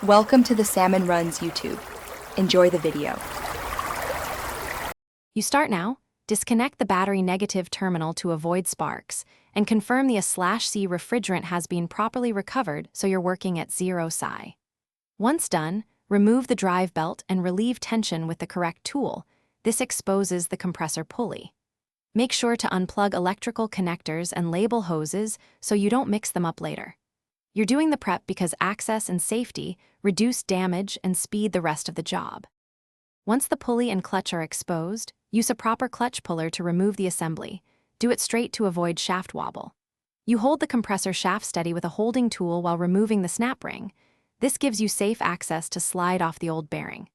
Welcome to the Salmon Runs YouTube. Enjoy the video. You start now, disconnect the battery negative terminal to avoid sparks, and confirm the A/C refrigerant has been properly recovered so you're working at 0 psi. Once done, remove the drive belt and relieve tension with the correct tool. This exposes the compressor pulley. Make sure to unplug electrical connectors and label hoses so you don't mix them up later. You're doing the prep because access and safety reduce damage and speed the rest of the job. Once the pulley and clutch are exposed, use a proper clutch puller to remove the assembly. Do it straight to avoid shaft wobble. You hold the compressor shaft steady with a holding tool while removing the snap ring. This gives you safe access to slide off the old bearing.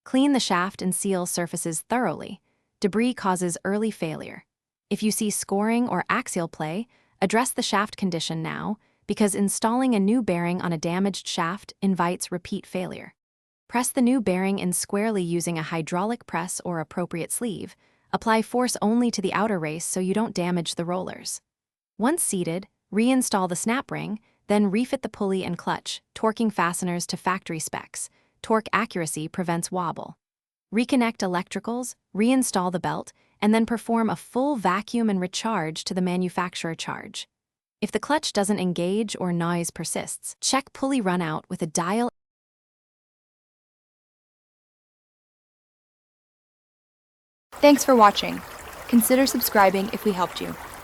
Clean the shaft and seal surfaces thoroughly. Debris causes early failure. If you see scoring or axial play, address the shaft condition now, because installing a new bearing on a damaged shaft invites repeat failure. Press the new bearing in squarely using a hydraulic press or appropriate sleeve. Apply force only to the outer race so you don't damage the rollers. Once seated, reinstall the snap ring, then refit the pulley and clutch, torquing fasteners to factory specs. Torque accuracy prevents wobble. Reconnect electricals, reinstall the belt, and then perform a full vacuum and recharge to the manufacturer charge. If the clutch doesn't engage or noise persists, check pulley runout with a dial. Thanks for watching. Consider subscribing if we helped you.